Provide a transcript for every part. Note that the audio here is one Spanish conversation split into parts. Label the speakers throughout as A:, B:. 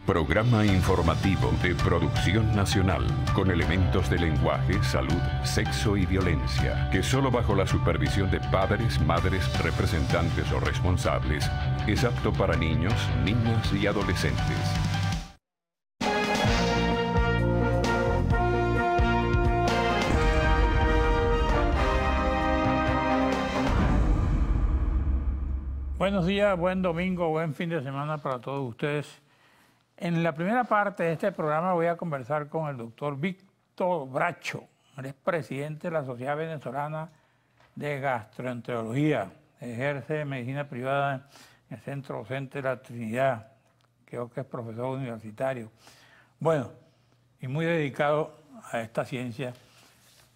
A: Programa informativo de Producción Nacional, con elementos de lenguaje, salud, sexo y violencia, que solo bajo la supervisión de padres, madres, representantes o responsables, es apto para niños, niñas y adolescentes.
B: Buenos días, buen domingo, buen fin de semana para todos ustedes. En la primera parte de este programa voy a conversar con el doctor Víctor Bracho. Él es presidente de la Sociedad Venezolana de Gastroenterología. Ejerce medicina privada en el Centro Docente de la Trinidad. Creo que es profesor universitario. Bueno, y muy dedicado a esta ciencia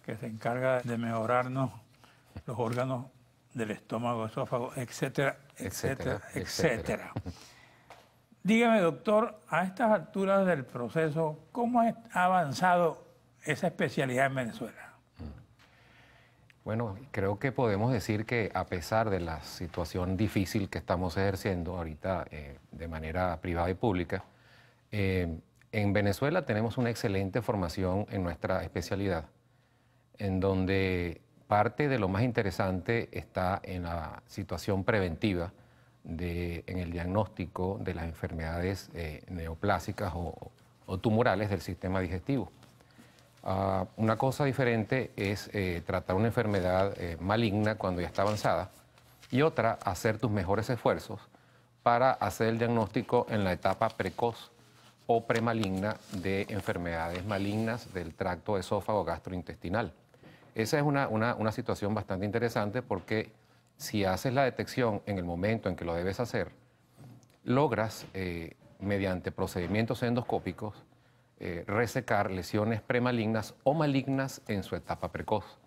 B: que se encarga de mejorarnos los órganos del estómago, esófago, etcétera, etcétera, etcétera. Dígame, doctor, a estas alturas del proceso, ¿cómo ha avanzado esa especialidad en Venezuela?
C: Bueno, creo que podemos decir que a pesar de la situación difícil que estamos ejerciendo ahorita de manera privada y pública, en Venezuela tenemos una excelente formación en nuestra especialidad, en donde parte de lo más interesante está en la situación preventiva, en el diagnóstico de las enfermedades neoplásicas o tumorales del sistema digestivo. Una cosa diferente es tratar una enfermedad maligna cuando ya está avanzada y otra, hacer tus mejores esfuerzos para hacer el diagnóstico en la etapa precoz o premaligna de enfermedades malignas del tracto esófago gastrointestinal. Esa es una situación bastante interesante porque si haces la detección en el momento en que lo debes hacer, logras, mediante procedimientos endoscópicos, resecar lesiones premalignas o malignas en su etapa precoz.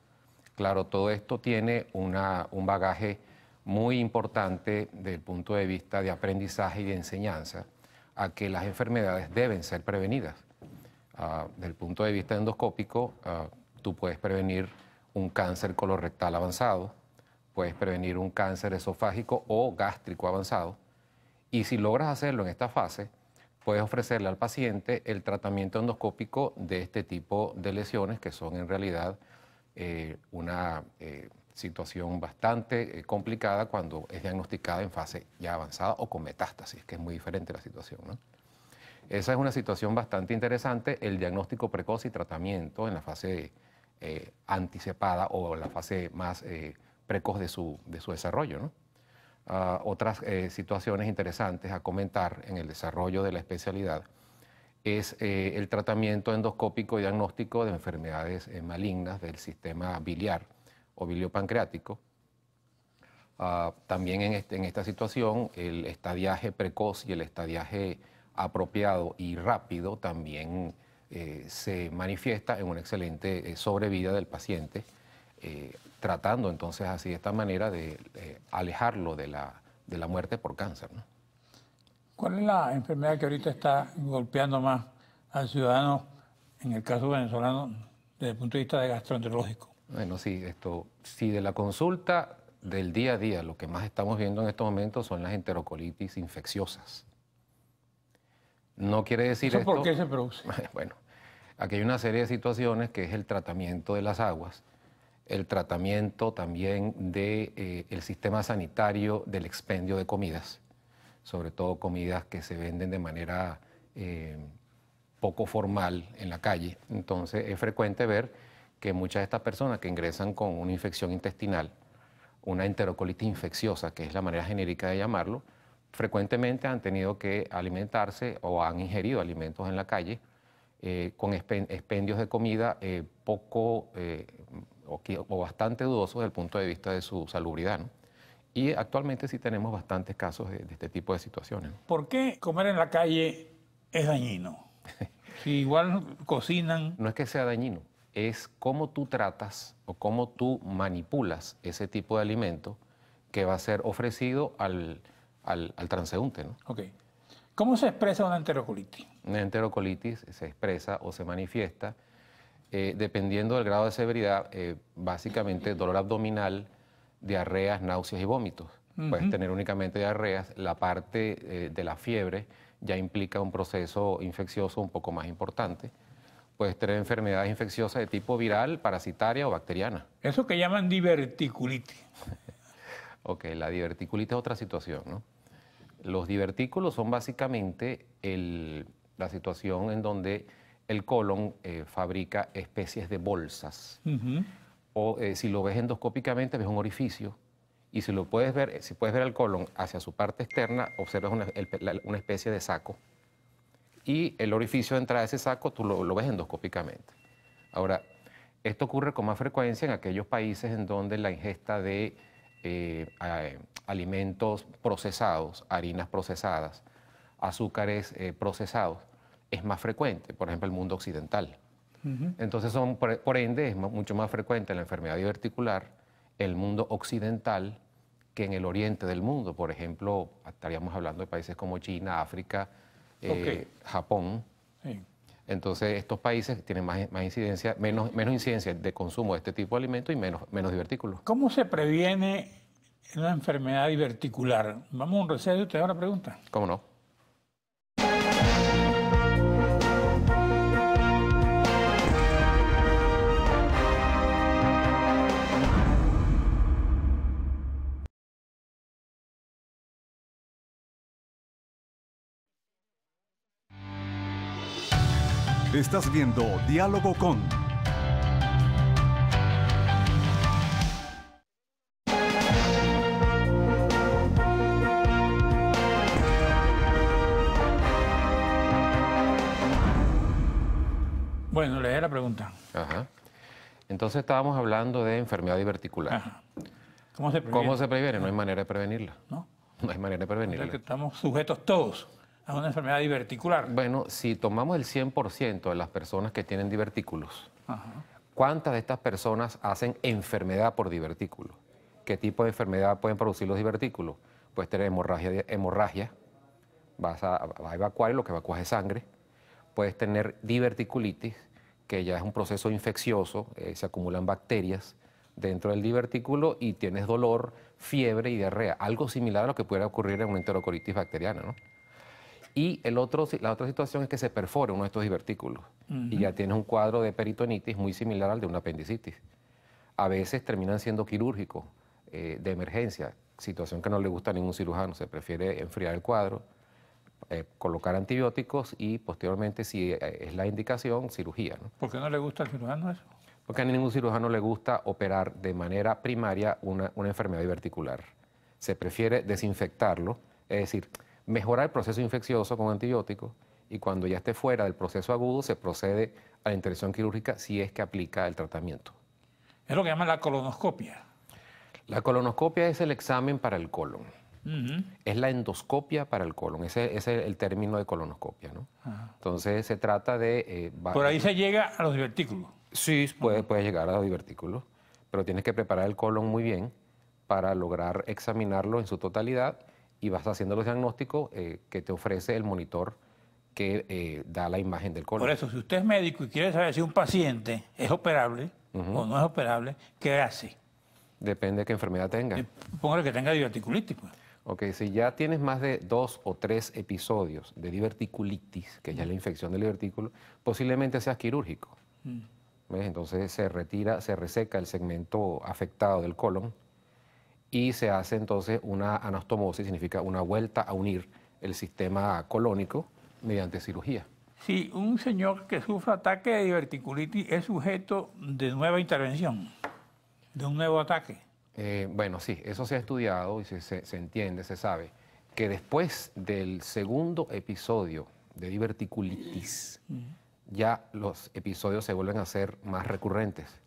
C: Claro, todo esto tiene un bagaje muy importante desde el punto de vista de aprendizaje y de enseñanza, a que las enfermedades deben ser prevenidas. Desde el punto de vista endoscópico, tú puedes prevenir un cáncer colorectal avanzado, puedes prevenir un cáncer esofágico o gástrico avanzado, y si logras hacerlo en esta fase, puedes ofrecerle al paciente el tratamiento endoscópico de este tipo de lesiones, que son en realidad una situación bastante complicada cuando es diagnosticada en fase ya avanzada o con metástasis, que es muy diferente la situación, ¿no? Esa es una situación bastante interesante, el diagnóstico precoz y tratamiento en la fase anticipada o la fase más precoz de su desarrollo, ¿no? Otras situaciones interesantes a comentar en el desarrollo de la especialidad es el tratamiento endoscópico y diagnóstico de enfermedades malignas del sistema biliar o biliopancreático. También en esta situación el estadiaje precoz y el estadiaje apropiado y rápido también se manifiesta en una excelente sobrevida del paciente, tratando entonces así de esta manera de alejarlo de la muerte por cáncer, ¿no?
B: ¿Cuál es la enfermedad que ahorita está golpeando más al ciudadano, en el caso venezolano, desde el punto de vista de gastroenterológico?
C: Bueno, sí, si de la consulta del día a día lo que más estamos viendo en estos momentos son las enterocolitis infecciosas. No quiere decir
B: ¿Eso
C: esto...
B: por qué se produce?
C: Bueno, aquí hay una serie de situaciones que es el tratamiento de las aguas, el tratamiento también del sistema sanitario del expendio de comidas, sobre todo comidas que se venden de manera poco formal en la calle. Entonces es frecuente ver que muchas de estas personas que ingresan con una infección intestinal, una enterocolitis infecciosa, que es la manera genérica de llamarlo, frecuentemente han tenido que alimentarse o han ingerido alimentos en la calle con expendios de comida poco o bastante dudosos desde el punto de vista de su salubridad, ¿no? Y actualmente sí tenemos bastantes casos de este tipo de situaciones.
B: ¿Por qué comer en la calle es dañino? Si igual cocinan...
C: No es que sea dañino, es cómo tú tratas o cómo tú manipulas ese tipo de alimento que va a ser ofrecido al transeúnte, ¿no?
B: Ok. ¿Cómo se expresa una enterocolitis?
C: Una enterocolitis se expresa o se manifiesta dependiendo del grado de severidad, básicamente dolor abdominal, diarreas, náuseas y vómitos. Puedes tener únicamente diarreas, la parte de la fiebre ya implica un proceso infeccioso un poco más importante. Puedes tener enfermedades infecciosas de tipo viral, parasitaria o bacteriana.
B: Eso que llaman diverticulitis.
C: Ok, la diverticulitis es otra situación, ¿no? Los divertículos son básicamente la situación en donde el colon fabrica especies de bolsas. O si lo ves endoscópicamente, ves un orificio. Y si lo puedes ver, si puedes ver el colon hacia su parte externa, observas una especie de saco. Y el orificio de entrada de ese saco tú lo ves endoscópicamente. Ahora, esto ocurre con más frecuencia en aquellos países en donde la ingesta de alimentos procesados, harinas procesadas, azúcares procesados, es más frecuente, por ejemplo, el mundo occidental. Entonces, por ende, es mucho más frecuente la enfermedad diverticular en el mundo occidental que en el oriente del mundo. Por ejemplo, estaríamos hablando de países como China, África, Japón.
B: Sí.
C: Entonces, estos países tienen más incidencia, menos incidencia de consumo de este tipo de alimentos y menos divertículos.
B: ¿Cómo se previene una enfermedad diverticular? Vamos a un receso y usted ahora pregunta.
C: ¿Cómo no?
D: Estás viendo Diálogo con...
B: Bueno, leer la pregunta.
C: Ajá. Entonces estábamos hablando de enfermedad diverticular.
B: Ajá. ¿Cómo se previene?
C: ¿Cómo se previene? No hay manera de prevenirla.
B: ¿No?
C: No hay manera de
B: O sea,
C: prevenirla.
B: que estamos sujetos todos a una enfermedad diverticular.
C: Bueno, si tomamos el 100% de las personas que tienen divertículos,
B: Ajá.
C: ¿cuántas de estas personas hacen enfermedad por divertículo? ¿Qué tipo de enfermedad pueden producir los divertículos? Puedes tener hemorragia, vas a evacuar y lo que evacuas es sangre. Puedes tener diverticulitis, que ya es un proceso infeccioso, se acumulan bacterias dentro del divertículo y tienes dolor, fiebre y diarrea, algo similar a lo que pudiera ocurrir en una enterocolitis bacteriana, ¿no? Y la otra situación es que se perfora uno de estos divertículos y ya tienes un cuadro de peritonitis muy similar al de una apendicitis. A veces terminan siendo quirúrgicos de emergencia, situación que no le gusta a ningún cirujano, se prefiere enfriar el cuadro, colocar antibióticos y posteriormente, si es la indicación, cirugía, ¿no?
B: ¿Por qué no le gusta al cirujano eso?
C: Porque a ningún cirujano le gusta operar de manera primaria una enfermedad diverticular. Se prefiere desinfectarlo, es decir, mejorar el proceso infeccioso con antibióticos y cuando ya esté fuera del proceso agudo se procede a la intervención quirúrgica si es que aplica el tratamiento.
B: Es lo que llaman la colonoscopia.
C: La colonoscopia es el examen para el colon. Es la endoscopia para el colon, ese es el término de colonoscopia, ¿no? Entonces se trata de...
B: Por ahí se llega a los divertículos.
C: Sí, puede llegar a los divertículos, pero tienes que preparar el colon muy bien para lograr examinarlo en su totalidad y vas haciendo los diagnósticos que te ofrece el monitor que da la imagen del colon.
B: Por eso, si usted es médico y quiere saber si un paciente es operable o no es operable, ¿qué hace?
C: Depende de qué enfermedad tenga.
B: Póngale que tenga diverticulitis, pues.
C: Ok, si ya tienes más de 2 o 3 episodios de diverticulitis, que ya es la infección del divertículo, posiblemente seas quirúrgico. ¿Ves? Entonces se reseca el segmento afectado del colon y se hace entonces una anastomosis, significa una vuelta a unir el sistema colónico mediante cirugía.
B: Si un señor que sufre ataque de diverticulitis es sujeto de nueva intervención, de un nuevo ataque.
C: Bueno, sí, eso se ha estudiado y se entiende, se sabe, que después del segundo episodio de diverticulitis, ya los episodios se vuelven a ser más recurrentes.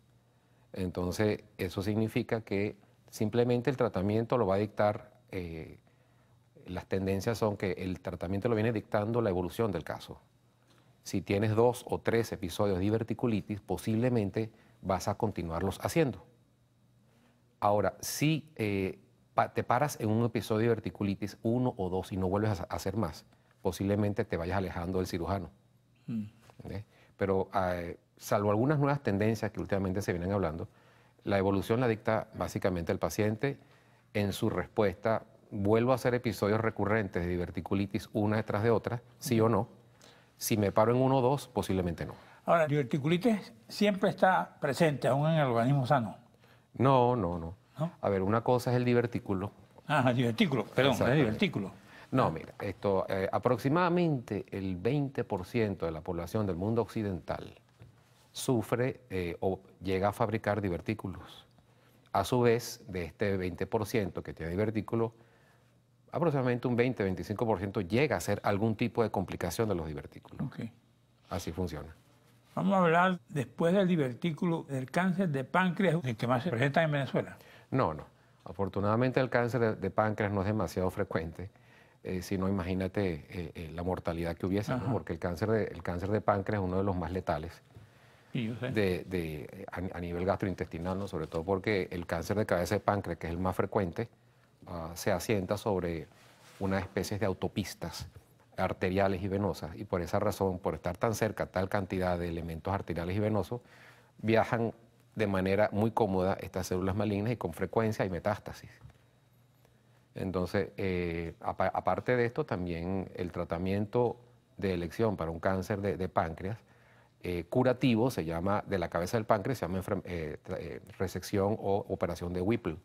C: Entonces, eso significa que simplemente el tratamiento lo va a dictar, las tendencias son que el tratamiento lo viene dictando la evolución del caso. Si tienes 2 o 3 episodios de diverticulitis, posiblemente vas a continuarlos haciendo. Ahora, si te paras en un episodio de diverticulitis 1 o 2 y no vuelves a hacer más, posiblemente te vayas alejando del cirujano. Pero salvo algunas nuevas tendencias que últimamente se vienen hablando, la evolución la dicta básicamente el paciente en su respuesta vuelvo a hacer episodios recurrentes de diverticulitis una detrás de otra, sí o no. Si me paro en uno o dos, posiblemente no.
B: Ahora, la diverticulitis siempre está presente, aún en el organismo sano.
C: No.
B: ¿No?
C: A ver, una cosa es el divertículo.
B: Ah, el divertículo, perdón, el divertículo.
C: No, mira, esto, aproximadamente el 20% de la población del mundo occidental sufre o llega a fabricar divertículos. A su vez, de este 20% que tiene divertículo, aproximadamente un 20-25% llega a ser algún tipo de complicación de los divertículos.
B: Okay.
C: Así funciona.
B: Vamos a hablar después del divertículo, del cáncer de páncreas, el que más se presenta en Venezuela.
C: No. Afortunadamente el cáncer de páncreas no es demasiado frecuente. Si no, imagínate la mortalidad que hubiese, ¿no? Porque el cáncer de páncreas es uno de los más letales.
B: Sí, yo sé.
C: A nivel gastrointestinal, ¿no? Sobre todo porque el cáncer de cabeza de páncreas, que es el más frecuente, se asienta sobre unas especies de autopistas arteriales y venosas, y por esa razón, por estar tan cerca tal cantidad de elementos arteriales y venosos, viajan de manera muy cómoda estas células malignas y con frecuencia hay metástasis. Entonces, aparte de esto, también el tratamiento de elección para un cáncer de páncreas curativo se llama, de la cabeza del páncreas, se llama resección o operación de Whipple.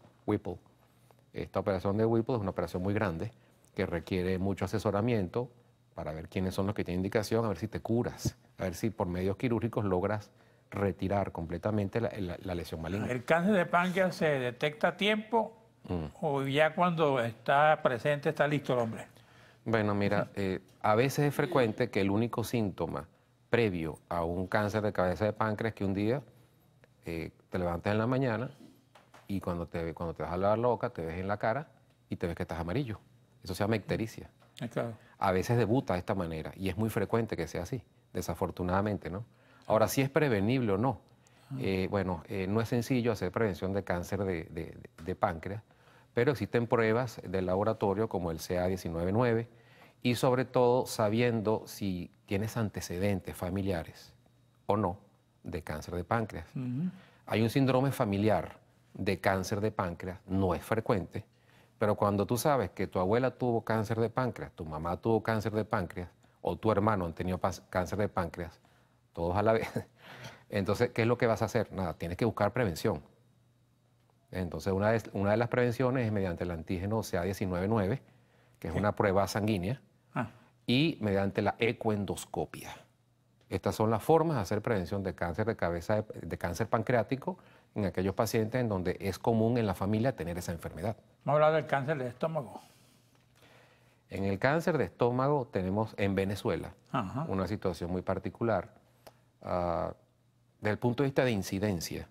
C: Esta operación de Whipple es una operación muy grande que requiere mucho asesoramiento para ver quiénes son los que tienen indicación, a ver si te curas, a ver si por medios quirúrgicos logras retirar completamente la lesión maligna.
B: ¿El cáncer de páncreas se detecta a tiempo o ya cuando está presente está listo el hombre?
C: Bueno, mira, a veces es frecuente que el único síntoma previo a un cáncer de cabeza de páncreas es que un día te levantas en la mañana y cuando te vas a lavar la boca te ves en la cara y te ves que estás amarillo. Eso se llama ictericia.
B: Claro.
C: A veces debuta de esta manera y es muy frecuente que sea así, desafortunadamente, ¿no? Ahora, si es prevenible o no. No es sencillo hacer prevención de cáncer de páncreas, pero existen pruebas del laboratorio como el CA-19-9 y sobre todo sabiendo si tienes antecedentes familiares o no de cáncer de páncreas. Hay un síndrome familiar de cáncer de páncreas, no es frecuente, pero cuando tú sabes que tu abuela tuvo cáncer de páncreas, tu mamá tuvo cáncer de páncreas o tu hermano han tenido cáncer de páncreas, todos a la vez, entonces, ¿qué es lo que vas a hacer? Nada, tienes que buscar prevención. Entonces, una de las prevenciones es mediante el antígeno CA-19-9, que es una prueba sanguínea, y mediante la ecoendoscopia. Estas son las formas de hacer prevención de cáncer de cabeza, de cáncer pancreático en aquellos pacientes en donde es común en la familia tener esa enfermedad.
B: Vamos a hablar del cáncer de estómago.
C: En el cáncer de estómago tenemos en Venezuela una situación muy particular. Desde el punto de vista de incidencia,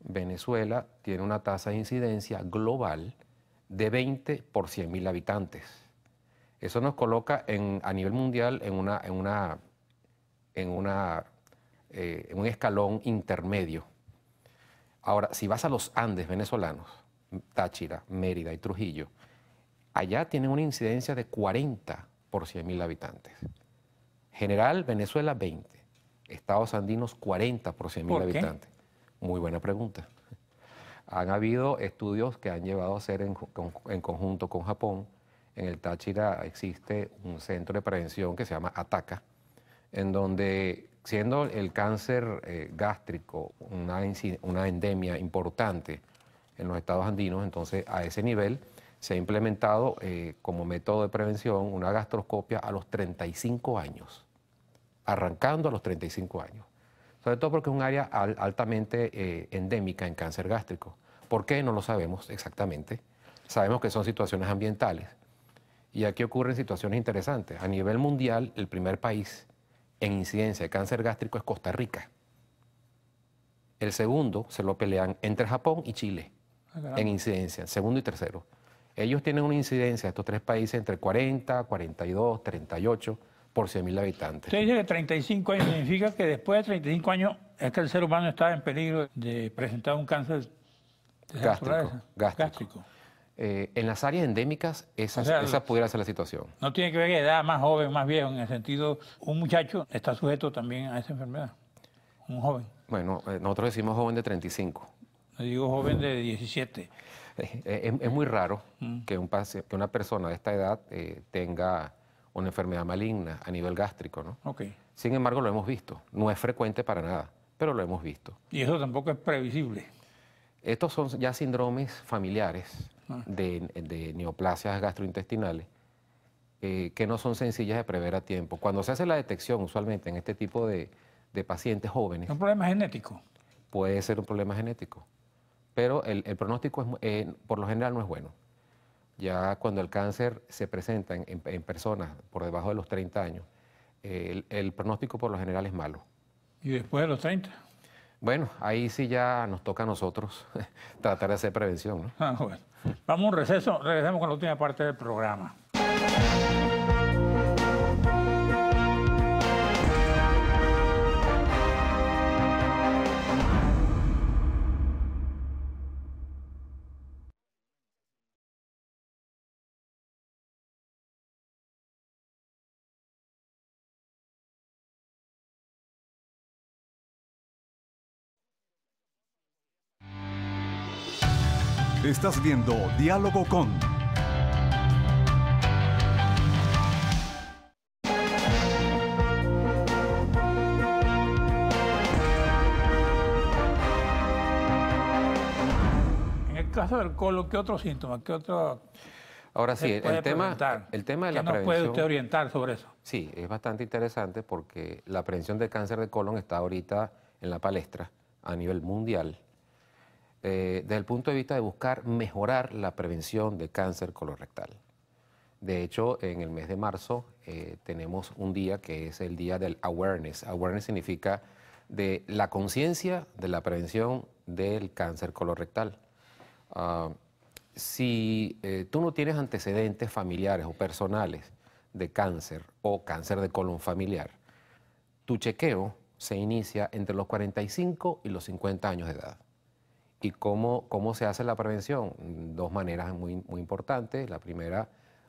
C: Venezuela tiene una tasa de incidencia global de 20 por 100.000 habitantes. Eso nos coloca a nivel mundial en un escalón intermedio. Ahora, si vas a los Andes venezolanos, Táchira, Mérida y Trujillo, allá tienen una incidencia de 40 por 100.000 habitantes. General, Venezuela, 20. Estados andinos, 40 por 100.000 habitantes. Muy buena pregunta. Han habido estudios que han llevado a hacer en conjunto con Japón. En el Táchira existe un centro de prevención que se llama ATACA, en donde, siendo el cáncer gástrico una endemia importante en los estados andinos, entonces a ese nivel se ha implementado como método de prevención una gastroscopia a los 35 años, arrancando a los 35 años. Sobre todo porque es un área altamente endémica en cáncer gástrico. ¿Por qué? No lo sabemos exactamente. Sabemos que son situaciones ambientales. Y aquí ocurren situaciones interesantes. A nivel mundial, el primer país en incidencia de cáncer gástrico es Costa Rica. El segundo se lo pelean entre Japón y Chile en incidencia, segundo y tercero. Ellos tienen una incidencia, estos tres países, entre 40, 42, 38 por 100.000 habitantes.
B: Usted dice que 35 años significa que después de 35 años es que el ser humano está en peligro de presentar un cáncer gástrico.
C: En las áreas endémicas, esa pudiera ser la situación.
B: No tiene que ver que edad más joven, más viejo, en el sentido, un muchacho está sujeto también a esa enfermedad, un joven.
C: Bueno, nosotros decimos joven de 35.
B: Le digo joven de 17.
C: Es muy raro que, que una persona de esta edad tenga una enfermedad maligna a nivel gástrico, ¿no?
B: Okay.
C: Sin embargo, lo hemos visto. No es frecuente para nada, pero lo hemos visto.
B: Y eso tampoco es previsible.
C: Estos son ya síndromes familiares de neoplasias gastrointestinales que no son sencillas de prever a tiempo. Cuando se hace la detección, usualmente en este tipo de pacientes jóvenes,
B: ¿Es un problema genético?
C: puede ser un problema genético, pero el pronóstico por lo general no es bueno. Ya cuando el cáncer se presenta en personas por debajo de los 30 años, el pronóstico por lo general es malo.
B: ¿Y después de los 30?
C: Bueno, ahí sí ya nos toca a nosotros tratar de hacer prevención, ¿no?
B: Ah, bueno. Vamos a un receso, regresamos con la última parte del programa.
D: Estás viendo Diálogo con.
B: En el caso del colon, ¿qué otros síntomas? ¿Qué otro?
C: Ahora sí, el tema de la
B: ¿Qué
C: prevención.
B: nos puede usted orientar sobre eso?
C: Sí, es bastante interesante porque la prevención del cáncer de colon está ahorita en la palestra a nivel mundial, desde el punto de vista de buscar mejorar la prevención de cáncer colorectal. De hecho, en el mes de marzo tenemos un día que es el día del awareness. Awareness significa de la conciencia de la prevención del cáncer colorectal. Si tú no tienes antecedentes familiares o personales de cáncer o cáncer de colon familiar, tu chequeo se inicia entre los 45 y los 50 años de edad. ¿Y cómo se hace la prevención? Dos maneras muy importantes. La primera,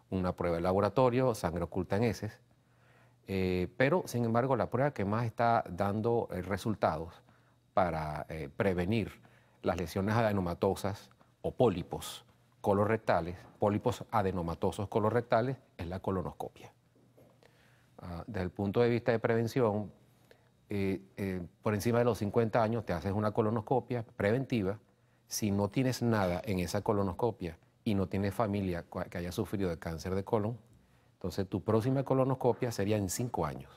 C: una prueba de laboratorio, sangre oculta en heces. Pero, sin embargo, la prueba que más está dando resultados para prevenir las lesiones adenomatosas o pólipos colorectales, pólipos adenomatosos colorectales, es la colonoscopia. Desde el punto de vista de prevención, por encima de los 50 años te haces una colonoscopia preventiva. Si no tienes nada en esa colonoscopia y no tienes familia que haya sufrido de cáncer de colon, entonces tu próxima colonoscopia sería en 5 años.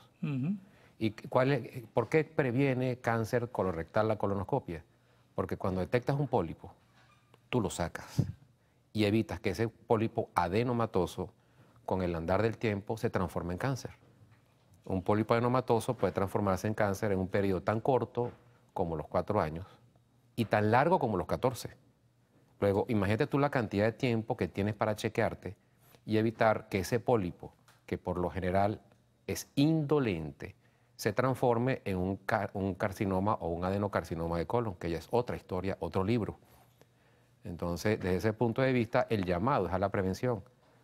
C: ¿Y por qué previene cáncer colorectal la colonoscopia? Porque cuando detectas un pólipo, tú lo sacas y evitas que ese pólipo adenomatoso, con el andar del tiempo, se transforme en cáncer. Un pólipo adenomatoso puede transformarse en cáncer en un periodo tan corto como los 4 años y tan largo como los 14. Luego, imagínate tú la cantidad de tiempo que tienes para chequearte y evitar que ese pólipo, que por lo general es indolente, se transforme en un carcinoma o un adenocarcinoma de colon, que ya es otra historia, otro libro. Entonces, desde ese punto de vista, el llamado es a la prevención.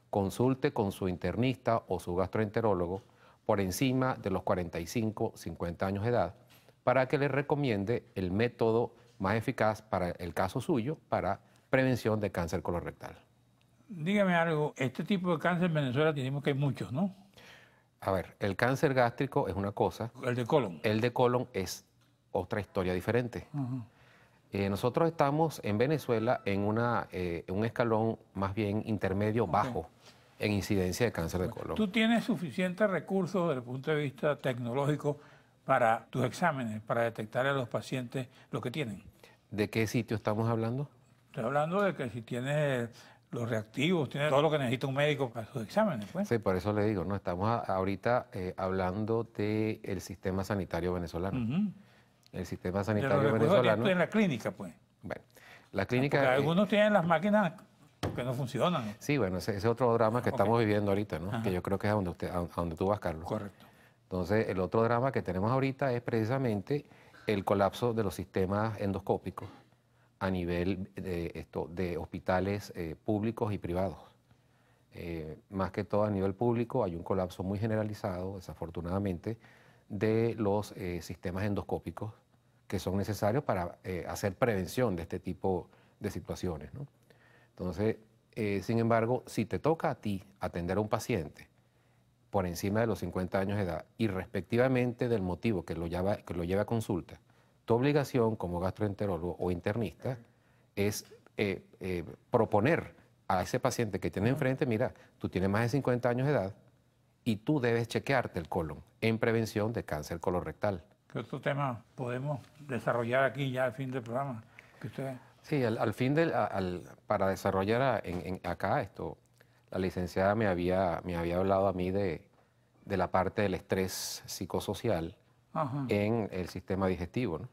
C: Consulte con su internista o su gastroenterólogo por encima de los 45, 50 años de edad, para que le recomiende el método más eficaz para el caso suyo, para prevención de cáncer colorectal.
B: Dígame algo, este tipo de cáncer en Venezuela tenemos que hay muchos, ¿no?
C: A ver, el cáncer gástrico es una cosa.
B: El de colon.
C: El de colon es otra historia diferente. Nosotros estamos en Venezuela en un escalón más bien intermedio bajo en incidencia de cáncer de colon.
B: ¿Tú tienes suficientes recursos desde el punto de vista tecnológico para tus exámenes, para detectar a los pacientes lo que tienen?
C: ¿De qué sitio estamos hablando?
B: Estoy hablando de que si tienes los reactivos, tienes todo lo que necesita un médico para sus exámenes, pues.
C: Sí, por eso le digo, ¿no? Estamos ahorita hablando del sistema sanitario venezolano. El sistema sanitario venezolano.
B: En la clínica, pues.
C: Bueno, la clínica.
B: Porque algunos tienen las máquinas que no funcionan, ¿no?
C: Sí, bueno, ese es otro drama que estamos viviendo ahorita, ¿no? Que yo creo que es a donde tú vas, Carlos.
B: Correcto.
C: Entonces, el otro drama que tenemos ahorita es precisamente el colapso de los sistemas endoscópicos a nivel de hospitales públicos y privados. Más que todo a nivel público hay un colapso muy generalizado, desafortunadamente, de los sistemas endoscópicos que son necesarios para hacer prevención de este tipo de situaciones, ¿no? Entonces, sin embargo, si te toca a ti atender a un paciente por encima de los 50 años de edad y respectivamente del motivo que lo lleva a consulta, tu obligación como gastroenterólogo o internista es proponer a ese paciente que tiene enfrente, mira, tú tienes más de 50 años de edad y tú debes chequearte el colon en prevención de cáncer colorectal.
B: ¿Qué otro tema podemos desarrollar aquí ya al fin del programa? Que usted...
C: Sí, para desarrollar acá esto, la licenciada me había hablado a mí de la parte del estrés psicosocial en el sistema digestivo, ¿no?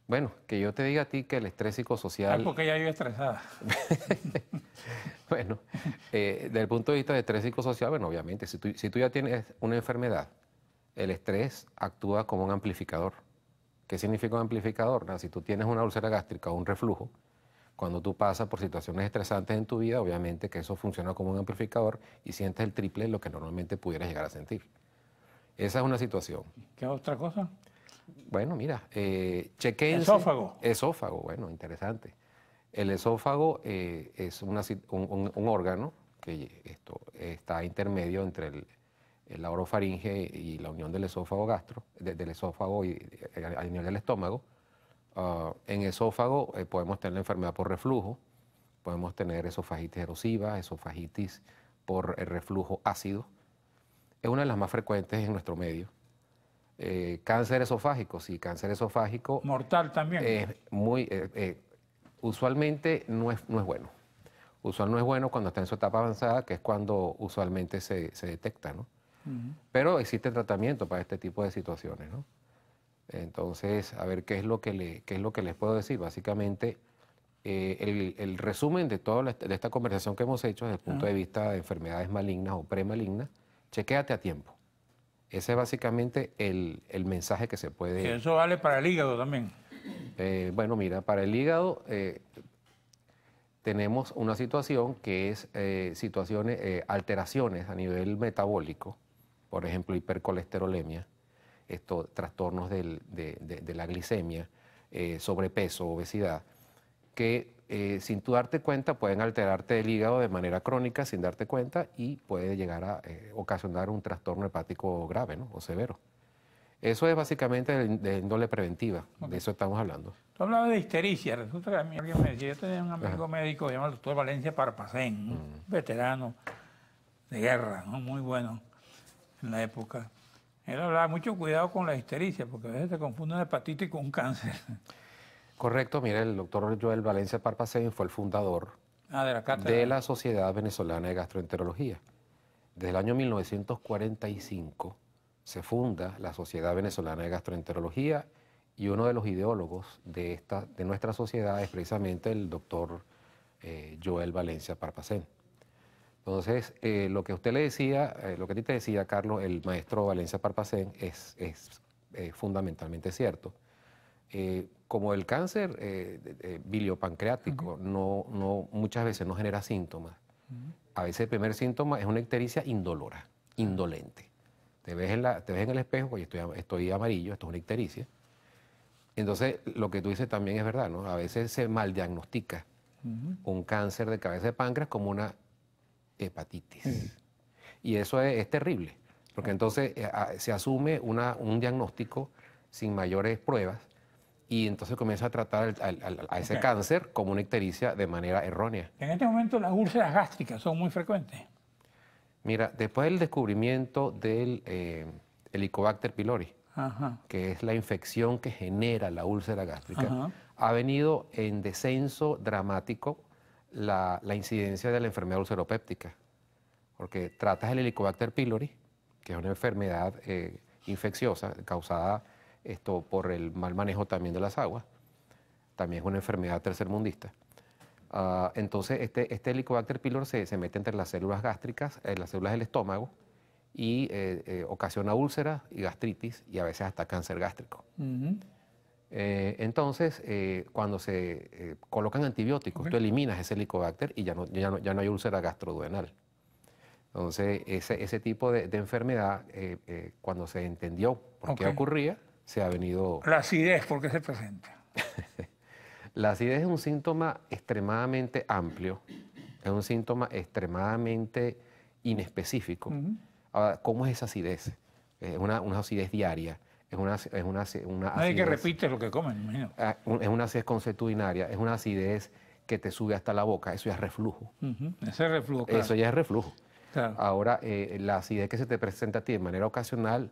C: Bueno, que yo te diga a ti que el estrés psicosocial...
B: porque ella vive estresada.
C: Bueno, desde el punto de vista de estrés psicosocial, bueno, obviamente, si tú ya tienes una enfermedad, el estrés actúa como un amplificador. ¿Qué significa un amplificador? Si tú tienes una úlcera gástrica o un reflujo, cuando tú pasas por situaciones estresantes en tu vida, obviamente que eso funciona como un amplificador y sientes el triple de lo que normalmente pudieras llegar a sentir. Esa es una situación.
B: ¿Qué otra cosa?
C: Bueno, mira, chequense...
B: Esófago.
C: Esófago, bueno, interesante. El esófago es un órgano que está intermedio entre la orofaringe y la unión del esófago del esófago y a nivel del estómago. En esófago podemos tener la enfermedad por reflujo, podemos tener esofagitis erosiva, esofagitis por el reflujo ácido. Es una de las más frecuentes en nuestro medio. Cáncer esofágico, sí, cáncer esofágico.
B: Mortal también.
C: Usualmente no es bueno. Usualmente no es bueno cuando está en su etapa avanzada, que es cuando usualmente se detecta, ¿no? Pero existe tratamiento para este tipo de situaciones, ¿no? Entonces, a ver qué es lo que les puedo decir. Básicamente, el resumen de toda esta conversación que hemos hecho desde el punto de vista de enfermedades malignas o premalignas, chequéate a tiempo. Ese es básicamente el mensaje que se puede...
B: Y eso vale para el hígado también.
C: Bueno, mira, para el hígado tenemos una situación que es alteraciones a nivel metabólico, por ejemplo, hipercolesterolemia, trastornos de la glicemia, sobrepeso, obesidad, que sin tú darte cuenta pueden alterarte el hígado de manera crónica sin darte cuenta y puede llegar a ocasionar un trastorno hepático grave, ¿no? O severo. Eso es básicamente de índole preventiva, de eso estamos hablando.
B: Tú hablabas de histericia, resulta que a mí alguien me decía, yo tenía un amigo médico que se llama el doctor Valencia Parpacén, un veterano de guerra, ¿no? Muy bueno en la época. Él hablaba mucho cuidado con la histericia, porque a veces se confunde una hepatitis con un cáncer.
C: Correcto, mira, el doctor Joel Valencia Parpacén fue el fundador de la Sociedad Venezolana de Gastroenterología. Desde el año 1945 se funda la Sociedad Venezolana de Gastroenterología y uno de los ideólogos de nuestra sociedad es precisamente el doctor Joel Valencia Parpacén. Entonces, lo que usted le decía, lo que a ti te decía, Carlos, el maestro Valencia Parpacén es fundamentalmente cierto. Como el cáncer biliopancreático muchas veces no genera síntomas, a veces el primer síntoma es una ictericia indolora, indolente. Te ves en el espejo, oye, estoy amarillo, esto es una ictericia. Entonces, lo que tú dices también es verdad, ¿no? A veces se maldiagnostica un cáncer de cabeza de páncreas como una hepatitis. Y eso es terrible, porque entonces se asume un diagnóstico sin mayores pruebas y entonces comienza a tratar a ese cáncer como una ictericia de manera errónea.
B: En este momento las úlceras gástricas son muy frecuentes.
C: Mira, después del descubrimiento del Helicobacter pylori, que es la infección que genera la úlcera gástrica, ha venido en descenso dramático la incidencia de la enfermedad ulceropéptica, porque tratas el Helicobacter pylori, que es una enfermedad infecciosa causada por el mal manejo también de las aguas, también es una enfermedad tercermundista. Entonces este Helicobacter pylori se mete entre las células gástricas, las células del estómago, y ocasiona úlceras y gastritis y a veces hasta cáncer gástrico. Entonces, cuando se colocan antibióticos, tú eliminas ese Helicobacter y ya no hay úlcera gastroduodenal. Entonces, ese tipo de enfermedad, cuando se entendió por qué ocurría, se ha venido...
B: La acidez, ¿por qué se presenta?
C: La acidez es un síntoma extremadamente amplio, es un síntoma extremadamente inespecífico. Ahora, ¿cómo es esa acidez? Es una acidez diaria, es una acidez...
B: Nadie que repite lo que comen, imagino.
C: Es una acidez consuetudinaria, es una acidez que te sube hasta la boca, eso ya es reflujo.
B: Ese es reflujo, claro.
C: Eso ya es reflujo.
B: Claro.
C: Ahora, la acidez que se te presenta a ti de manera ocasional,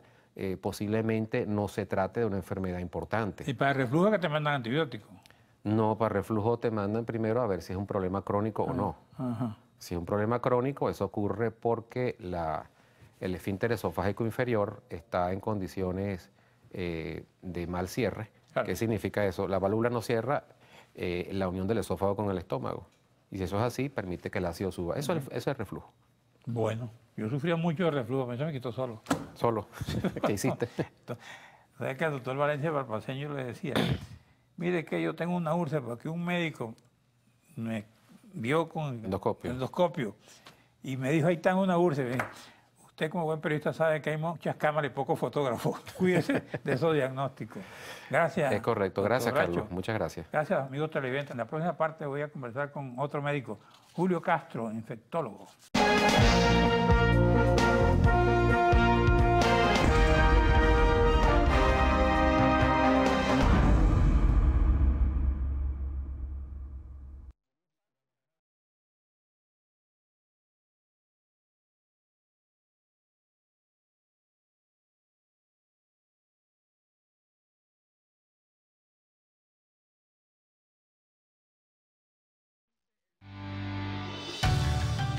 C: posiblemente no se trate de una enfermedad importante.
B: Y para el reflujo que te mandan antibióticos.
C: No, para reflujo te mandan primero a ver si es un problema crónico o no. Si es un problema crónico, eso ocurre porque el esfínter esofágico inferior está en condiciones de mal cierre.
B: Claro.
C: ¿Qué significa eso? La válvula no cierra la unión del esófago con el estómago. Y si eso es así, permite que el ácido suba. Eso es reflujo.
B: Bueno, yo sufría mucho de reflujo, pero se me quitó solo.
C: Solo. ¿Qué hiciste?
B: Entonces, que al doctor Valencia Barpaceño le decía, mire que yo tengo una úlcera, porque un médico me vio con endoscopio y me dijo, ahí está una úlcera. Usted como buen periodista sabe que hay muchas cámaras y pocos fotógrafos. Cuídese de esos diagnósticos. Gracias.
C: Es correcto. Gracias,
B: Bracho.
C: Carlos. Muchas gracias.
B: Gracias, amigos televidentes. En la próxima parte voy a conversar con otro médico, Julio Castro, infectólogo.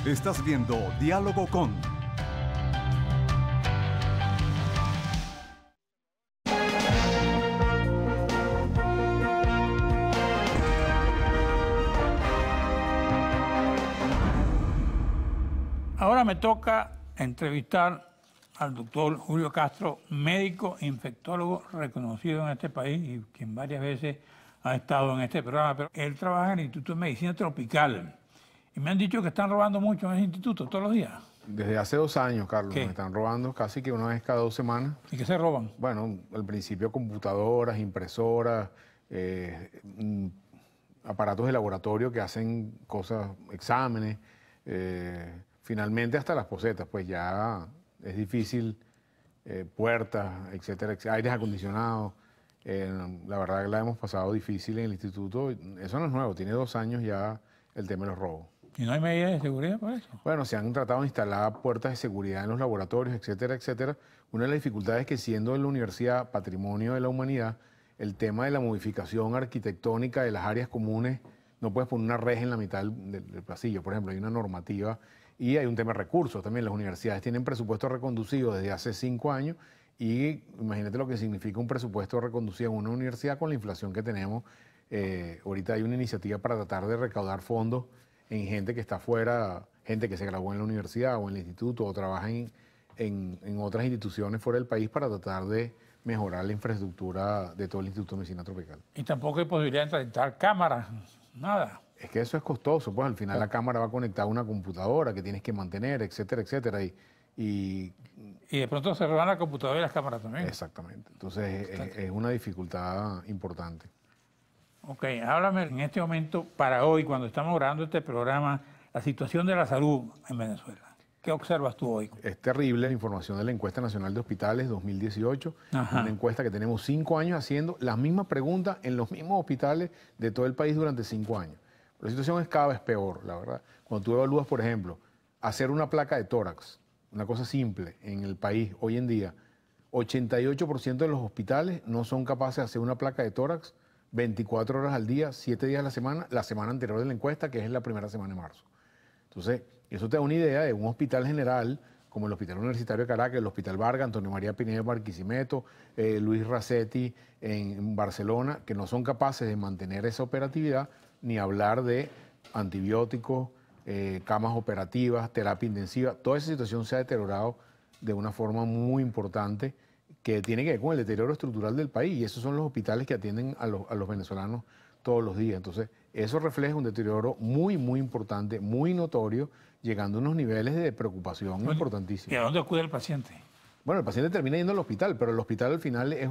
D: Estás viendo Diálogo con...
B: Ahora me toca entrevistar al doctor Julio Castro, médico infectólogo reconocido en este país y quien varias veces ha estado en este programa. Pero él trabaja en el Instituto de Medicina Tropical. Y me han dicho que están robando mucho en ese instituto todos los días.
E: Desde hace 2 años, Carlos,
B: ¿Qué?
E: me están robando casi que una vez cada 2 semanas.
B: ¿Y qué se roban?
E: Bueno, al principio computadoras, impresoras, aparatos de laboratorio que hacen cosas, exámenes, finalmente hasta las posetas, pues ya es difícil, puertas, etcétera, aires acondicionados. La verdad que la hemos pasado difícil en el instituto. Eso no es nuevo, tiene 2 años ya el tema de los robos.
B: ¿Y no hay medidas de seguridad para eso?
E: Bueno, se han tratado de instalar puertas de seguridad en los laboratorios, etcétera, etcétera. Una de las dificultades es que siendo en la universidad patrimonio de la humanidad, el tema de la modificación arquitectónica de las áreas comunes, no puedes poner una reja en la mitad del pasillo. Por ejemplo, hay una normativa y hay un tema de recursos también. Las universidades tienen presupuesto reconducido desde hace 5 años y imagínate lo que significa un presupuesto reconducido en una universidad con la inflación que tenemos. Ahorita hay una iniciativa para tratar de recaudar fondos en gente que está afuera, gente que se graduó en la universidad o en el instituto o trabaja en otras instituciones fuera del país para tratar de mejorar la infraestructura de todo el Instituto de Medicina Tropical.
B: Y tampoco hay posibilidad de instalar cámaras, nada.
E: Es que eso es costoso, pues al final la cámara va conectada a una computadora que tienes que mantener, etcétera, etcétera. Y
B: de pronto se roban la computadora y las cámaras también.
E: Exactamente. Entonces es una dificultad importante.
B: Ok, háblame en este momento, para hoy, cuando estamos grabando este programa, la situación de la salud en Venezuela. ¿Qué observas tú hoy?
E: Es terrible la información de la Encuesta Nacional de Hospitales 2018,
B: Ajá.
E: Una encuesta que tenemos 5 años haciendo las mismas preguntas en los mismos hospitales de todo el país durante 5 años. La situación es cada vez peor, la verdad. Cuando tú evalúas, por ejemplo, hacer una placa de tórax, una cosa simple en el país hoy en día, 88% de los hospitales no son capaces de hacer una placa de tórax 24 horas al día, 7 días a la semana anterior de la encuesta, que es la primera semana de marzo. Entonces, eso te da una idea de un hospital general, como el Hospital Universitario de Caracas, el Hospital Vargas, Antonio María Pineda de Barquisimeto, Luis Racetti en Barcelona, que no son capaces de mantener esa operatividad, ni hablar de antibióticos, camas operativas, terapia intensiva. Toda esa situación se ha deteriorado de una forma muy importante que tiene que ver con el deterioro estructural del país, y esos son los hospitales que atienden a los venezolanos todos los días. Entonces, eso refleja un deterioro muy, muy importante, muy notorio, llegando a unos niveles de preocupación importantísimos.
B: ¿Y a dónde acude el paciente?
E: Bueno, el paciente termina yendo al hospital, pero el hospital al final es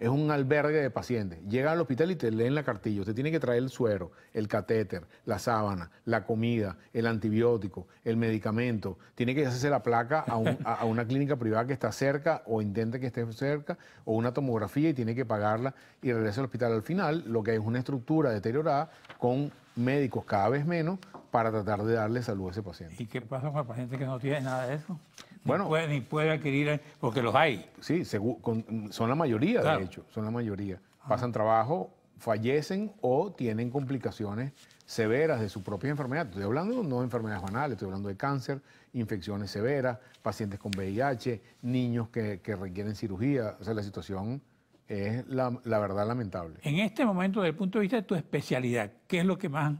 E: es un albergue de pacientes. Llega al hospital y te leen la cartilla. Usted tiene que traer el suero, el catéter, la sábana, la comida, el antibiótico, el medicamento. Tiene que hacerse la placa a una clínica privada que está cerca o intente que esté cerca, o una tomografía y tiene que pagarla y regresa al hospital. Al final, lo que hay es una estructura deteriorada con médicos cada vez menos para tratar de darle salud a ese paciente.
B: ¿Y qué pasa con el paciente que no tiene nada de eso?
E: Bueno,
B: Ni puede adquirir, porque los hay.
E: Sí, son la mayoría,
B: Claro.
E: de hecho, son la mayoría. Pasan trabajo, fallecen o tienen complicaciones severas de su propia enfermedad. Estoy hablando no de enfermedades banales, estoy hablando de cáncer, infecciones severas, pacientes con VIH, niños que requieren cirugía. O sea, la situación es la verdad lamentable.
B: En este momento, desde el punto de vista de tu especialidad, ¿qué es lo que más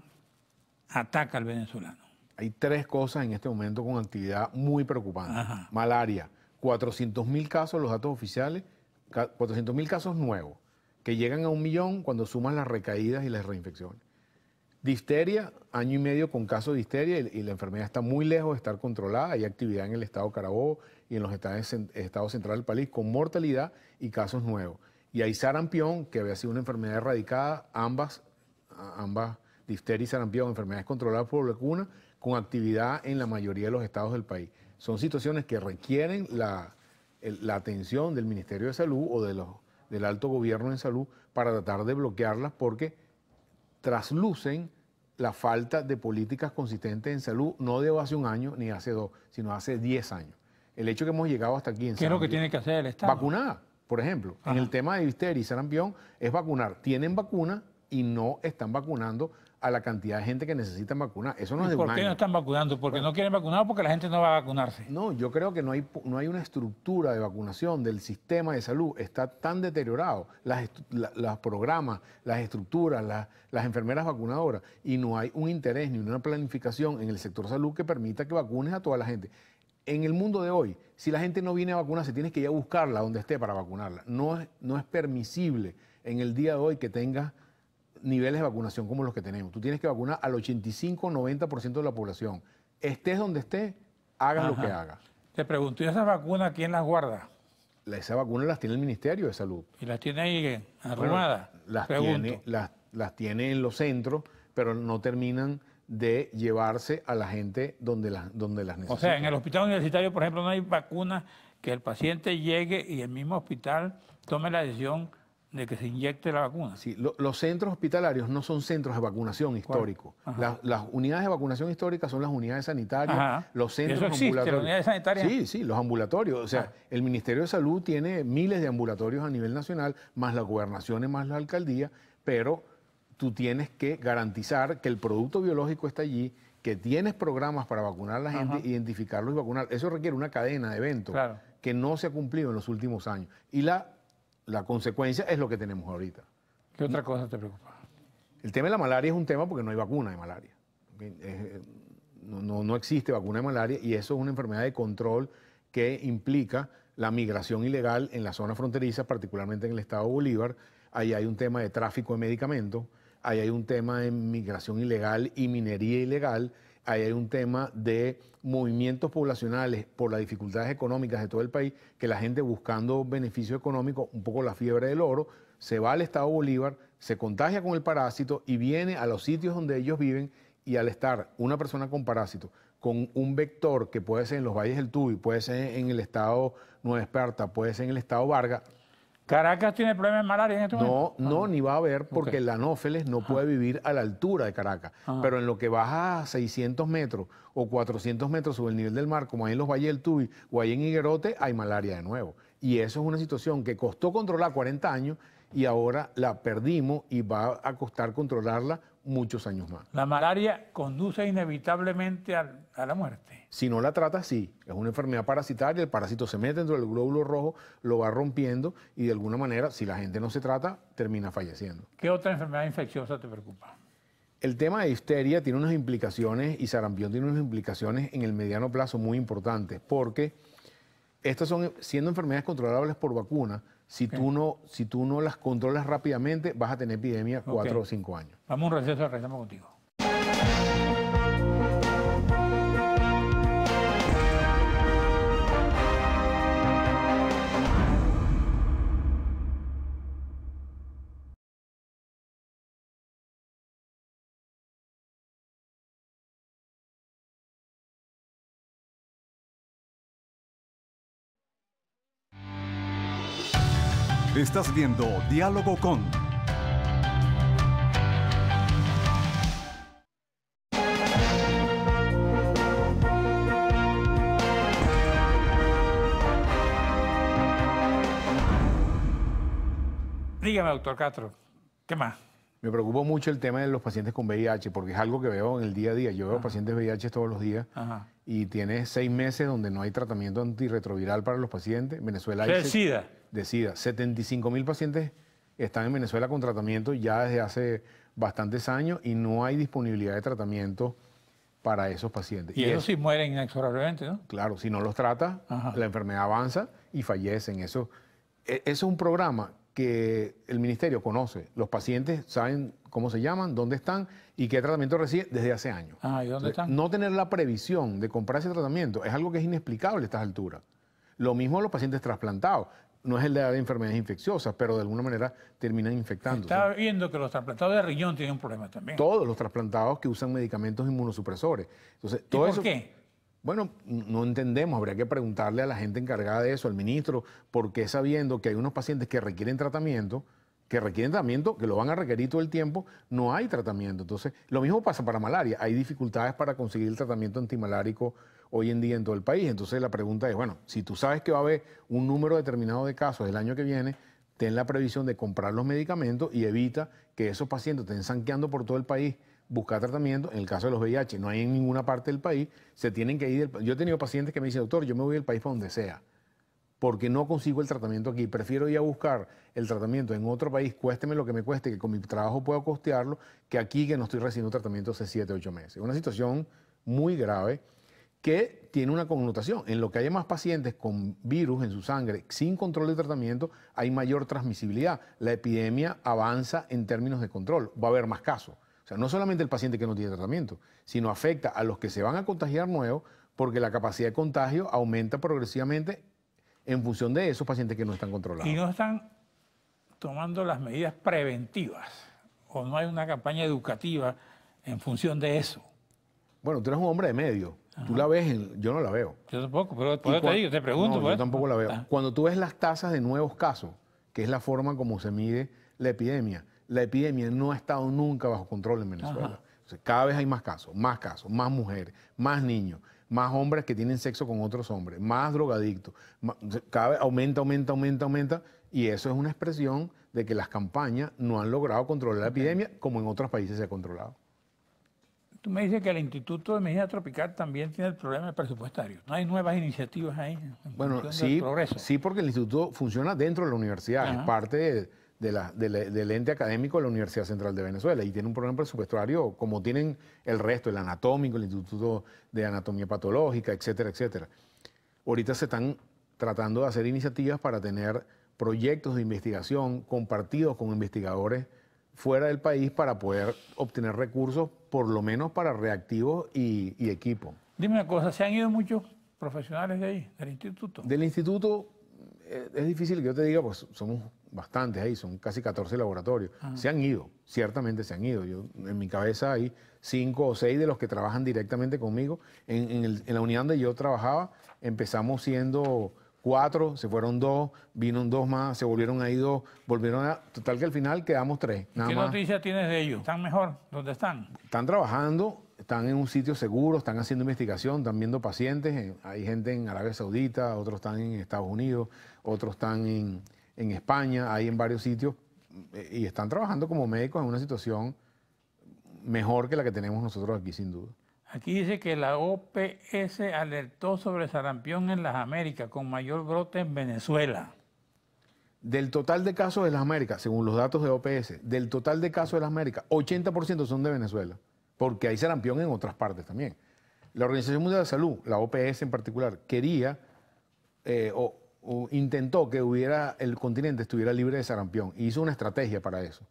B: ataca al venezolano?
E: Hay 3 cosas en este momento con actividad muy preocupante.
B: Ajá.
E: Malaria, 400.000 casos, los datos oficiales, 400.000 casos nuevos, que llegan a 1 millón cuando suman las recaídas y las reinfecciones. Difteria, año y medio con casos de difteria y la enfermedad está muy lejos de estar controlada. Hay actividad en el estado Carabobo y en los estados centrales del país con mortalidad y casos nuevos. Y hay sarampión, que había sido una enfermedad erradicada, ambas difteria y sarampión, enfermedades controladas por vacuna, con actividad en la mayoría de los estados del país. Son situaciones que requieren la atención del Ministerio de Salud o del alto gobierno en salud para tratar de bloquearlas porque traslucen la falta de políticas consistentes en salud, no de hace 1 año ni hace 2, sino hace 10 años. El hecho que hemos llegado hasta aquí en
B: ¿Qué es lo que
E: sarampión,
B: tiene que hacer el Estado?
E: vacunar, por ejemplo.
B: Ajá.
E: En el tema de difteria y sarampión es vacunar. Tienen vacuna y no están vacunando a la cantidad de gente que necesitan vacunar. Eso no es de
B: ¿Por
E: un
B: qué
E: año.
B: no están vacunando? Porque no quieren vacunar o porque la gente no va a vacunarse.
E: No, yo creo que no hay una estructura de vacunación del sistema de salud. Está tan deteriorado, los programas, las estructuras, las enfermeras vacunadoras, y no hay un interés ni una planificación en el sector salud que permita que vacunes a toda la gente. En el mundo de hoy, si la gente no viene a vacunarse, tienes que ir a buscarla donde esté para vacunarla. No es permisible en el día de hoy que tengas niveles de vacunación como los que tenemos. Tú tienes que vacunar al 85-90% de la población. Estés donde estés, hagas lo que hagas.
B: Te pregunto, ¿y esas vacunas quién las guarda?
E: Esas vacunas las tiene el Ministerio de Salud.
B: ¿Y las tiene ahí
E: Bueno,
B: arrumadas?
E: las tiene en los centros, pero no terminan de llevarse a la gente donde las necesita.
B: O sea, en el hospital universitario, por ejemplo, no hay vacunas que el paciente llegue y el mismo hospital tome la decisión de que se inyecte la vacuna.
E: Sí, los centros hospitalarios no son centros de vacunación históricos. Las unidades de vacunación históricas son las unidades sanitarias,
B: Ajá.
E: los centros
B: ¿Eso existe,
E: ambulatorios.
B: las unidades sanitarias?
E: Sí, los ambulatorios. O sea, el Ministerio de Salud tiene miles de ambulatorios a nivel nacional, más las gobernaciones, más la alcaldía, pero tú tienes que garantizar que el producto biológico está allí, que tienes programas para vacunar a la gente, identificarlos y vacunar. Eso requiere una cadena de eventos que no se ha cumplido en los últimos años. Y la consecuencia es lo que tenemos ahorita.
B: ¿Qué otra cosa te preocupa?
E: El tema de la malaria es un tema porque no hay vacuna de malaria. No existe vacuna de malaria y eso es una enfermedad de control que implica la migración ilegal en la zona fronteriza, particularmente en el estado Bolívar. Ahí hay un tema de tráfico de medicamentos, ahí hay un tema de migración ilegal y minería ilegal, ahí hay un tema de movimientos poblacionales por las dificultades económicas de todo el país, que la gente buscando beneficio económico, un poco la fiebre del oro, se va al estado Bolívar, se contagia con el parásito y viene a los sitios donde ellos viven, y al estar una persona con parásito, con un vector que puede ser en los valles del Tuy, puede ser en el estado Nueva Esparta, puede ser en el estado Vargas.
B: ¿Caracas tiene problemas de malaria en este momento?
E: No, ni va a haber porque el anófeles no puede vivir a la altura de Caracas. Pero en lo que baja a 600 metros o 400 metros sobre el nivel del mar, como ahí en los valles del Tuy o ahí en Higuerote, hay malaria de nuevo. Y eso es una situación que costó controlar 40 años y ahora la perdimos y va a costar controlarla muchos años más.
B: La malaria conduce inevitablemente a la muerte.
E: Si no la tratas, sí. Es una enfermedad parasitaria, el parásito se mete dentro del glóbulo rojo, lo va rompiendo y de alguna manera, si la gente no se trata, termina falleciendo.
B: ¿Qué otra enfermedad infecciosa te preocupa?
E: El tema de difteria tiene unas implicaciones y sarampión tiene unas implicaciones en el mediano plazo muy importantes porque estas son, siendo enfermedades controlables por vacuna, si tú no las controlas rápidamente, vas a tener epidemia 4 o 5 años.
B: Vamos a un receso, regresamos contigo.
D: Estás viendo Diálogo con...
B: Dígame, doctor Castro, ¿qué más?
E: Me preocupa mucho el tema de los pacientes con VIH, porque es algo que veo en el día a día. Yo veo pacientes VIH todos los días y tiene 6 meses donde no hay tratamiento antirretroviral para los pacientes. En Venezuela hay...
B: ¿De SIDA?
E: De SIDA. 75.000 pacientes están en Venezuela con tratamiento ya desde hace bastantes años y no hay disponibilidad de tratamiento para esos pacientes.
B: Y ellos sí mueren inexorablemente, ¿no?
E: Claro, si no los trata, la enfermedad avanza y fallecen. Eso es un programa que el ministerio conoce. Los pacientes saben cómo se llaman, dónde están y qué tratamiento reciben desde hace años.
B: ¿Y dónde están?
E: No tener la previsión de comprar ese tratamiento es algo que es inexplicable a estas alturas. Lo mismo los pacientes trasplantados. No es el de enfermedades infecciosas, pero de alguna manera terminan infectándose.
B: Estaba viendo que los trasplantados de riñón tienen un problema también.
E: Todos los trasplantados que usan medicamentos inmunosupresores. Entonces, todo
B: ¿Y por qué?
E: Bueno, no entendemos, habría que preguntarle a la gente encargada de eso, al ministro, porque sabiendo que hay unos pacientes que requieren tratamiento, que lo van a requerir todo el tiempo, no hay tratamiento. Entonces, lo mismo pasa para malaria. Hay dificultades para conseguir el tratamiento antimalárico hoy en día en todo el país. Entonces, la pregunta es, bueno, si tú sabes que va a haber un número determinado de casos el año que viene, ten la previsión de comprar los medicamentos y evita que esos pacientes estén zanqueando por todo el país buscar tratamiento. En el caso de los VIH, no hay en ninguna parte del país, se tienen que ir. Yo he tenido pacientes que me dicen, doctor, yo me voy del país para donde sea, porque no consigo el tratamiento aquí. Prefiero ir a buscar el tratamiento en otro país, cuésteme lo que me cueste, que con mi trabajo puedo costearlo, que aquí que no estoy recibiendo tratamiento hace 7, 8 meses. Es una situación muy grave que tiene una connotación. En lo que haya más pacientes con virus en su sangre sin control de tratamiento, hay mayor transmisibilidad. La epidemia avanza en términos de control, va a haber más casos. O sea, no solamente el paciente que no tiene tratamiento, sino afecta a los que se van a contagiar nuevos porque la capacidad de contagio aumenta progresivamente en función de esos pacientes que no están controlados.
B: Y no están tomando las medidas preventivas, o no hay una campaña educativa en función de eso.
E: Bueno, tú eres un hombre de medio. Tú la ves, yo no la veo.
B: Yo tampoco, pero por eso te digo, te pregunto.
E: No, yo tampoco la veo. Cuando tú ves las tasas de nuevos casos, que es la forma como se mide la epidemia no ha estado nunca bajo control en Venezuela. Entonces, cada vez hay más casos, más mujeres, más niños, más hombres que tienen sexo con otros hombres, más drogadictos. Cada vez aumenta, y eso es una expresión de que las campañas no han logrado controlar la epidemia como en otros países se ha controlado.
B: Tú me dices que el Instituto de Medicina Tropical también tiene el problema presupuestario. ¿No hay nuevas iniciativas ahí?
E: Bueno, sí, porque el instituto funciona dentro de la universidad, es parte del ente académico de la Universidad Central de Venezuela y tiene un problema presupuestario como tienen el resto, el anatómico, el Instituto de Anatomía Patológica, etcétera, etcétera. Ahorita se están tratando de hacer iniciativas para tener proyectos de investigación compartidos con investigadores fuera del país para poder obtener recursos, por lo menos para reactivos y equipo.
B: Dime una cosa, ¿se han ido muchos profesionales de ahí, del instituto?
E: Del instituto es difícil que yo te diga, pues somos bastantes ahí, son casi 14 laboratorios. Se han ido, ciertamente se han ido. Yo, en mi cabeza hay 5 o 6 de los que trabajan directamente conmigo. En la unidad donde yo trabajaba empezamos siendo 4, se fueron 2, vino 2 más, se volvieron ahí 2, total que al final quedamos 3.
B: ¿Qué noticia tienes de ellos? ¿Están mejor? ¿Dónde están?
E: Están trabajando, están en un sitio seguro, están haciendo investigación, están viendo pacientes. Hay gente en Arabia Saudita, otros están en Estados Unidos, otros están en España, hay en varios sitios y están trabajando como médicos en una situación mejor que la que tenemos nosotros aquí, sin duda.
B: Aquí dice que la OPS alertó sobre sarampión en las Américas, con mayor brote en Venezuela.
E: Del total de casos de las Américas, según los datos de OPS, del total de casos de las Américas, 80% son de Venezuela, porque hay sarampión en otras partes también. La Organización Mundial de la Salud, la OPS en particular, quería o intentó que el continente estuviera libre de sarampión, y hizo una estrategia para eso.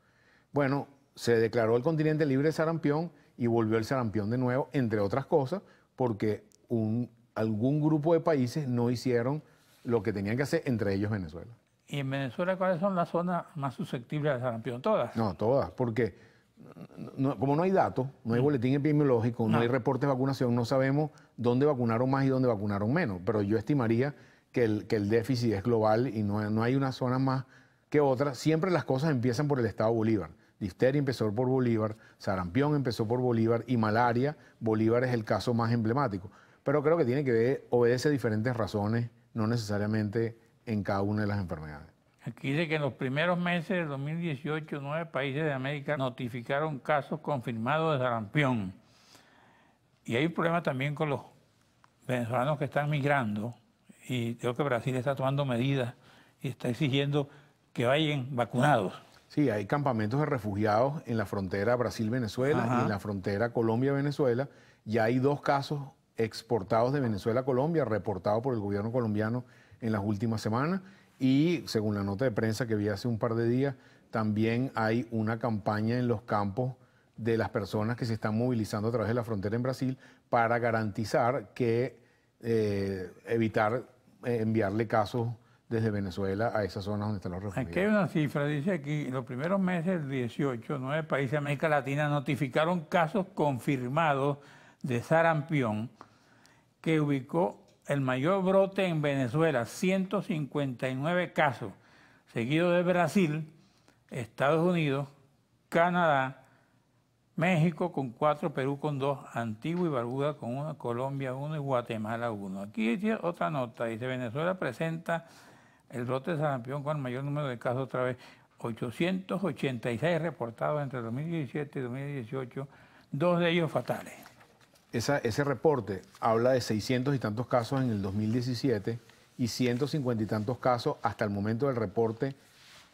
E: Bueno, se declaró el continente libre de sarampión y volvió el sarampión de nuevo, entre otras cosas, porque algún grupo de países no hicieron lo que tenían que hacer, entre ellos Venezuela.
B: ¿Y en Venezuela cuáles son las zonas más susceptibles al sarampión? ¿Todas?
E: No, todas, porque como no hay datos, no hay boletín epidemiológico, no hay reportes de vacunación, no sabemos dónde vacunaron más y dónde vacunaron menos, pero yo estimaría que el déficit es global y no hay una zona más que otra. Siempre las cosas empiezan por el estado Bolívar. Difteria empezó por Bolívar, sarampión empezó por Bolívar y malaria, Bolívar es el caso más emblemático. Pero creo que tiene que ver, obedece a diferentes razones, no necesariamente en cada una de las enfermedades.
B: Aquí dice que en los primeros meses del 2018, 9 países de América notificaron casos confirmados de sarampión. Y hay un problema también con los venezolanos que están migrando, y creo que Brasil está tomando medidas y está exigiendo que vayan vacunados.
E: Sí, hay campamentos de refugiados en la frontera Brasil-Venezuela y en la frontera Colombia-Venezuela. Ya hay 2 casos exportados de Venezuela a Colombia, reportados por el gobierno colombiano en las últimas semanas. Y según la nota de prensa que vi hace un par de días, también hay una campaña en los campos de las personas que se están movilizando a través de la frontera en Brasil para garantizar que evitar enviarle casos desde Venezuela a esas zonas donde están los refugiados.
B: Aquí hay una cifra, dice aquí, en los primeros meses del 18, 9 países de América Latina notificaron casos confirmados de sarampión, que ubicó el mayor brote en Venezuela, 159 casos, seguido de Brasil, Estados Unidos, Canadá, México con 4, Perú con 2, Antigua y Barbuda con 1, Colombia 1 y Guatemala 1. Aquí hay otra nota, dice Venezuela presenta el brote de sarampión con el mayor número de casos otra vez, 886 reportados entre 2017 y 2018, 2 de ellos fatales.
E: Ese reporte habla de 600 y tantos casos en el 2017 y 150 y tantos casos hasta el momento del reporte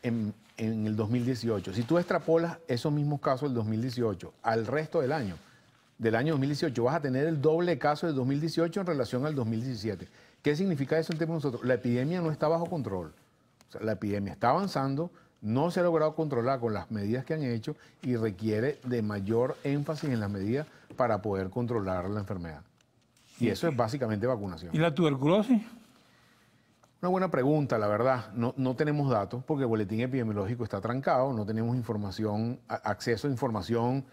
E: en el 2018. Si tú extrapolas esos mismos casos del 2018 al resto del año 2018, vas a tener el doble de casos del 2018 en relación al 2017. ¿Qué significa eso en términos de nosotros? La epidemia no está bajo control. O sea, la epidemia está avanzando, no se ha logrado controlar con las medidas que han hecho y requiere de mayor énfasis en las medidas para poder controlar la enfermedad. Y eso es básicamente vacunación.
B: ¿Y la tuberculosis?
E: Una buena pregunta, la verdad. No tenemos datos porque el boletín epidemiológico está trancado, no tenemos información, acceso a información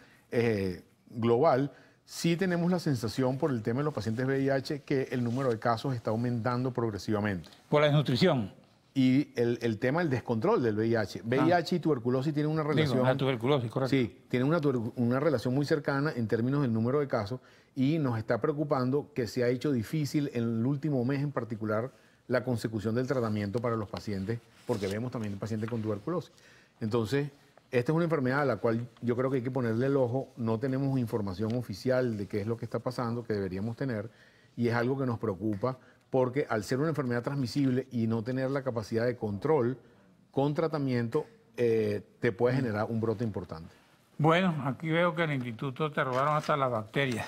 E: global. Sí tenemos la sensación por el tema de los pacientes VIH que el número de casos está aumentando progresivamente.
B: ¿Por la desnutrición?
E: Y el tema del descontrol del VIH. VIH y tuberculosis tienen una relación...
B: La tuberculosis, correcto.
E: Sí, tienen una relación muy cercana en términos del número de casos y nos está preocupando que se ha hecho difícil en el último mes en particular la consecución del tratamiento para los pacientes, porque vemos también pacientes con tuberculosis. Entonces, esta es una enfermedad a la cual yo creo que hay que ponerle el ojo. No tenemos información oficial de qué es lo que está pasando, que deberíamos tener, y es algo que nos preocupa porque al ser una enfermedad transmisible y no tener la capacidad de control con tratamiento, te puede generar un brote importante.
B: Bueno, aquí veo que en el instituto te robaron hasta las bacterias.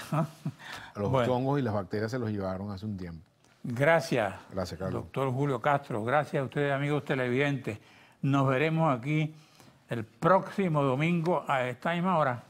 E: Los hongos y las bacterias se los llevaron hace un tiempo.
B: Gracias.
E: Gracias, Carlos.
B: Doctor Julio Castro. Gracias a ustedes, amigos televidentes. Nos veremos aquí el próximo domingo a esta misma hora.